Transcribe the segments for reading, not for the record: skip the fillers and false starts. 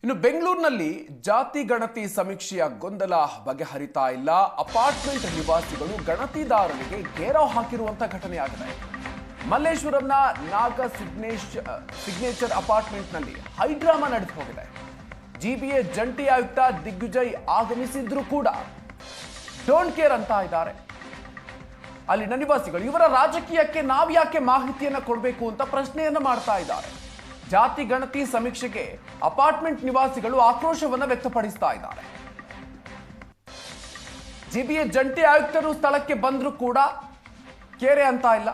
ಇನ್ನು ಬೆಂಗಳೂರಿನಲ್ಲಿ ಜಾತಿ ಗಣತಿ ಸಮೀಕ್ಷೆಯ ಗೊಂದಲ ಬಗೆಹರಿತಾ ಇಲ್ಲ. ಅಪಾರ್ಟ್ಮೆಂಟ್ ನಿವಾಸಿಗಳು ಗಣತಿದಾರರಿಗೆ ಘೇರಾವ್ ಹಾಕಿರುವಂತ ಘಟನೆಯಾಗಿದೆ. ಮಲ್ಲೇಶ್ವರಂನ ನಾಗ ಸಿಗ್ನೇಚರ್ ಅಪಾರ್ಟ್ಮೆಂಟ್ನಲ್ಲಿ ಹೈಡ್ರಾಮಾ ನಡೆದು ಹೋಗಿದೆ. ಜಿಬಿಎ ಜಂಟಿ ಆಯುಕ್ತ ದಿಗ್ವಿಜಯ್ ಆಗಮಿಸಿದ್ರು ಕೂಡ ಡೋಂಟ್ ಕೇರ್ ಅಂತ ಇದ್ದಾರೆ ಅಲ್ಲಿನ ನಿವಾಸಿಗಳು. ಇವರ ರಾಜಕೀಯಕ್ಕೆ ನಾವ್ಯಾಕೆ ಮಾಹಿತಿಯನ್ನು ಕೊಡಬೇಕು ಅಂತ ಪ್ರಶ್ನೆಯನ್ನ ಮಾಡ್ತಾ ಇದ್ದಾರೆ. ಜಾತಿ ಗಣತಿ ಸಮೀಕ್ಷೆಗೆ ಅಪಾರ್ಟ್ಮೆಂಟ್ ನಿವಾಸಿಗಳು ಆಕ್ರೋಶವನ್ನು ವ್ಯಕ್ತಪಡಿಸ್ತಾ ಇದ್ದಾರೆ. ಜಿಬಿಎ ಜಂಟಿ ಆಯುಕ್ತರು ಸ್ಥಳಕ್ಕೆ ಬಂದರೂ ಕೂಡ ಕೇರೆ ಅಂತ ಇಲ್ಲ.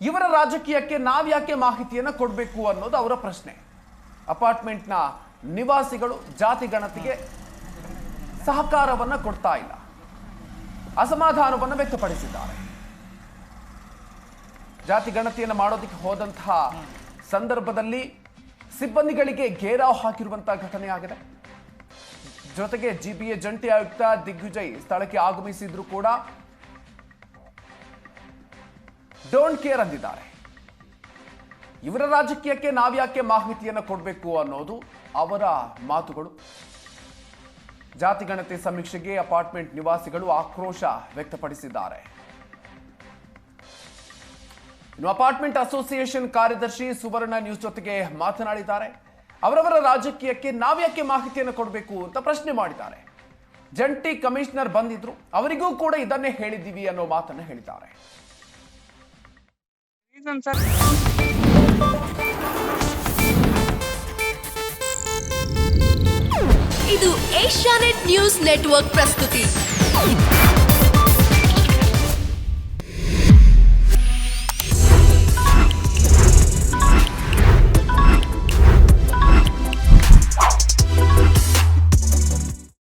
ಇವರ ರಾಜಕೀಯಕ್ಕೆ ನಾವ್ಯಾಕೆ ಮಾಹಿತಿಯನ್ನು ಕೊಡಬೇಕು ಅನ್ನೋದು ಅವರ ಪ್ರಶ್ನೆ. ಅಪಾರ್ಟ್ಮೆಂಟ್ನ ನಿವಾಸಿಗಳು ಜಾತಿ ಗಣತಿಗೆ ಸಹಕಾರವನ್ನು ಕೊಡ್ತಾ ಇಲ್ಲ, ಅಸಮಾಧಾನವನ್ನು ವ್ಯಕ್ತಪಡಿಸಿದ್ದಾರೆ. ಜಾತಿ ಗಣತಿಯನ್ನು ಮಾಡೋದಕ್ಕೆ ಹೋದಂತಹ ಸಂದರ್ಭದಲ್ಲಿ ಸಿಬ್ಬಂದಿಗಳಿಗೆ ಘೇರಾವ್ ಹಾಕಿರುವಂತಹ ಘಟನೆಯಾಗಿದೆ. ಜೊತೆಗೆ ಜಿಬಿಎ ಜಂಟಿ ಆಯುಕ್ತ ದಿಗ್ವಿಜಯ್ ಸ್ಥಳಕ್ಕೆ ಆಗಮಿಸಿದ್ರು ಕೂಡ ಡೋಂಟ್ ಕೇರ್ ಅಂದಿದ್ದಾರೆ. ಇವರ ರಾಜಕೀಯಕ್ಕೆ ನಾವ್ಯಾಕೆ ಮಾಹಿತಿಯನ್ನು ಕೊಡಬೇಕು ಅನ್ನೋದು ಅವರ ಮಾತುಗಳು. ಜಾತಿ ಗಣತಿ ಸಮೀಕ್ಷೆಗೆ ಅಪಾರ್ಟ್ಮೆಂಟ್ ನಿವಾಸಿಗಳು ಆಕ್ರೋಶ ವ್ಯಕ್ತಪಡಿಸಿದ್ದಾರೆ. ಇನ್ನು ಅಪಾರ್ಟ್ಮೆಂಟ್ ಅಸೋಸಿಯೇಷನ್ ಕಾರ್ಯದರ್ಶಿ ಸುವರ್ಣ ನ್ಯೂಸ್ ಜೊತೆಗೆ ಮಾತನಾಡಿದ್ದಾರೆ. ಅವರವರ ರಾಜಕೀಯಕ್ಕೆ ನಾವ್ಯಾಕೆ ಮಾಹಿತಿಯನ್ನು ಕೊಡಬೇಕು ಅಂತ ಪ್ರಶ್ನೆ ಮಾಡಿದ್ದಾರೆ. ಜಂಟಿ ಕಮಿಷನರ್ ಬಂದಿದ್ರು, ಅವರಿಗೂ ಕೂಡ ಇದನ್ನೇ ಹೇಳಿದ್ದೀವಿ ಅನ್ನೋ ಮಾತನ್ನು ಹೇಳಿದ್ದಾರೆ. ಇದು ಏಷ್ಯಾನೆಟ್ ನ್ಯೂಸ್ ನೆಟ್ವರ್ಕ್ ಪ್ರಸ್ತುತಿ.